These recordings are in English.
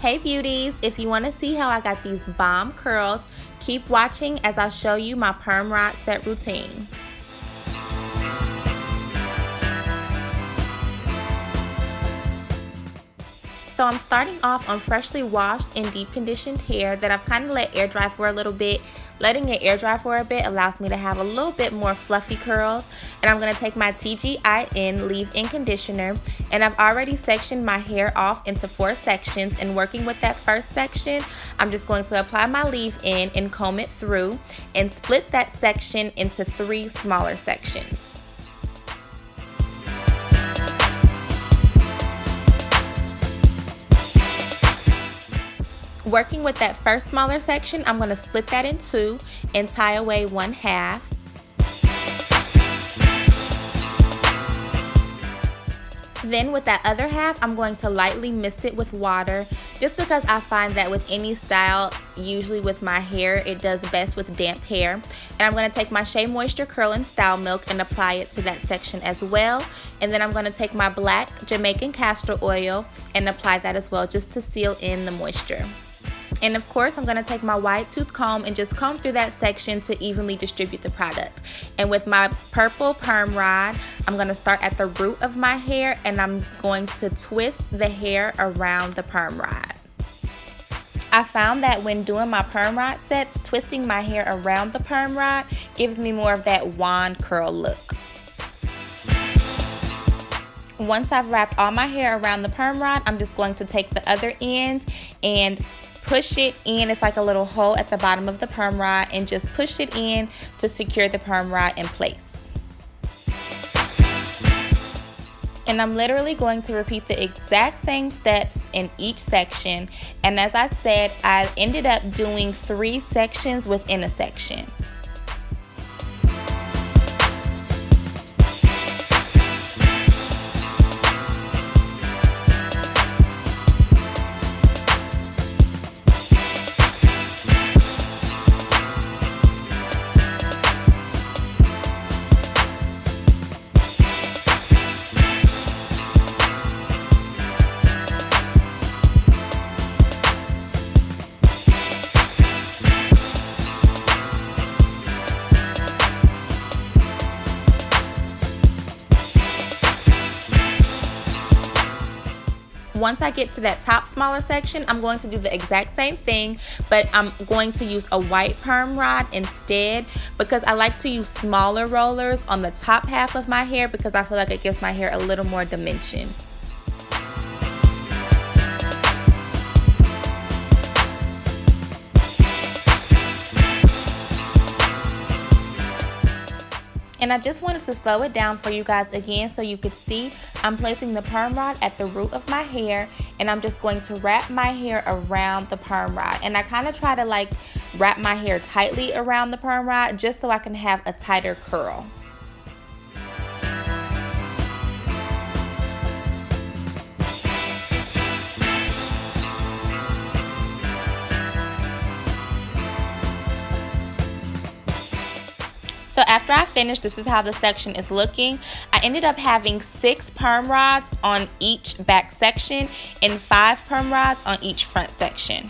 Hey beauties, if you want to see how I got these bomb curls, keep watching as I show you my perm rod set routine. So I'm starting off on freshly washed and deep conditioned hair that I've kind of let air dry for a little bit. Letting it air dry for a bit allows me to have a little bit more fluffy curls. And I'm going to take my TGIN leave-in conditioner, and I've already sectioned my hair off into 4 sections. And working with that first section, I'm just going to apply my leave-in and comb it through and split that section into 3 smaller sections. Working with that first smaller section, I'm going to split that in 2 and tie away 1/2. Then with that other half, I'm going to lightly mist it with water, just because I find that with any style, usually with my hair, it does best with damp hair. And I'm going to take my SheaMoisture Curl and Style Milk and apply it to that section as well. And then I'm going to take my black Jamaican castor oil and apply that as well, just to seal in the moisture. And of course, I'm going to take my wide tooth comb and just comb through that section to evenly distribute the product. And with my purple perm rod, I'm going to start at the root of my hair and I'm going to twist the hair around the perm rod. I found that when doing my perm rod sets, twisting my hair around the perm rod gives me more of that wand curl look. Once I've wrapped all my hair around the perm rod, I'm just going to take the other end and push it in. It's like a little hole at the bottom of the perm rod, and just push it in to secure the perm rod in place. And I'm literally going to repeat the exact same steps in each section. And as I said, I ended up doing 3 sections within a section. Once I get to that top smaller section, I'm going to do the exact same thing, but I'm going to use a white perm rod instead, because I like to use smaller rollers on the top half of my hair because I feel like it gives my hair a little more dimension. And I just wanted to slow it down for you guys again so you could see. I'm placing the perm rod at the root of my hair, and I'm just going to wrap my hair around the perm rod. And I kind of try to like wrap my hair tightly around the perm rod just so I can have a tighter curl. So after I finished, this is how the section is looking. I ended up having 6 perm rods on each back section and 5 perm rods on each front section.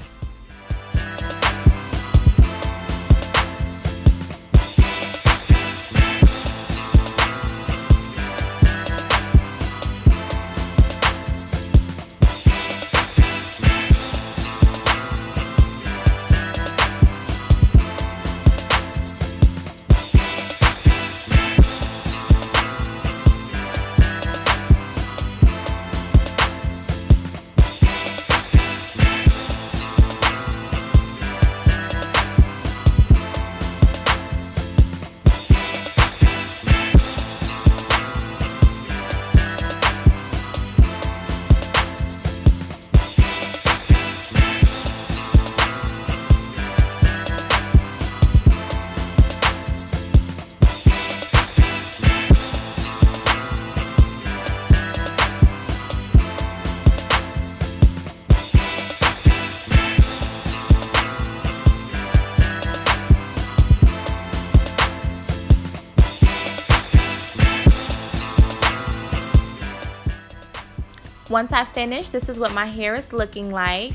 Once I finish, this is what my hair is looking like.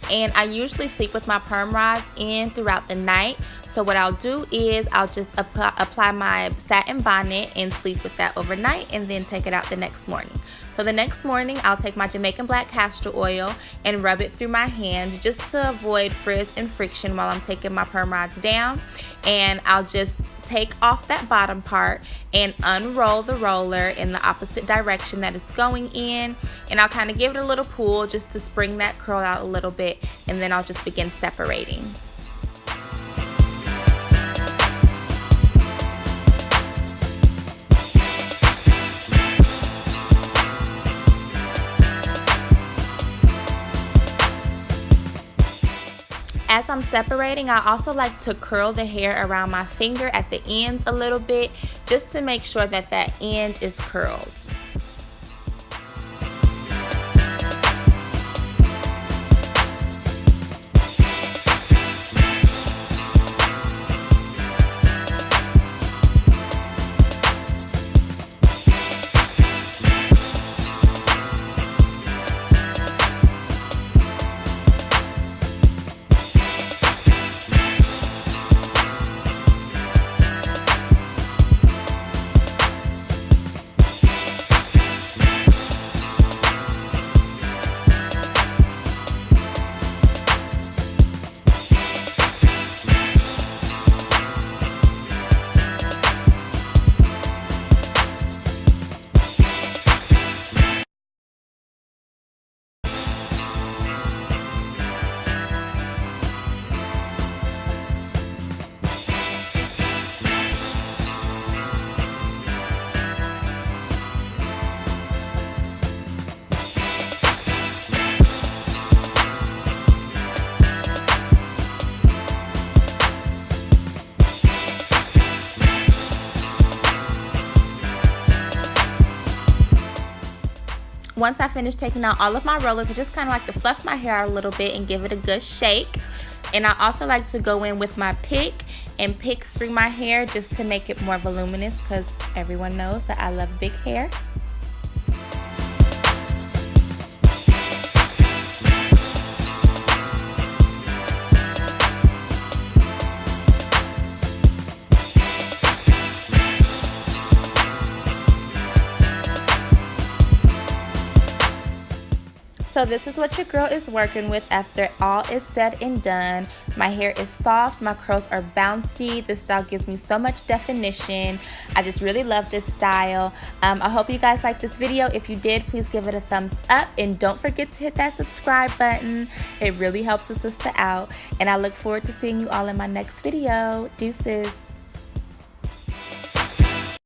and I usually sleep with my perm rods in throughout the night. So what I'll do is I'll just apply my satin bonnet and sleep with that overnight and then take it out the next morning. So the next morning I'll take my Jamaican black castor oil and rub it through my hands just to avoid frizz and friction while I'm taking my perm rods down. And I'll just take off that bottom part and unroll the roller in the opposite direction that it's going in, and I'll kind of give it a little pull just to spring that curl out a little bit, and then I'll just begin separating. As I'm separating, I also like to curl the hair around my finger at the ends a little bit just to make sure that that end is curled. Once I finish taking out all of my rollers, I just kind of like to fluff my hair out a little bit and give it a good shake. And I also like to go in with my pick and pick through my hair just to make it more voluminous, because everyone knows that I love big hair. So this is what your girl is working with after all is said and done. My hair is soft, my curls are bouncy. This style gives me so much definition. I just really love this style. I hope you guys liked this video. If you did, please give it a thumbs up and don't forget to hit that subscribe button. It really helps a sister out, and I look forward to seeing you all in my next video. Deuces.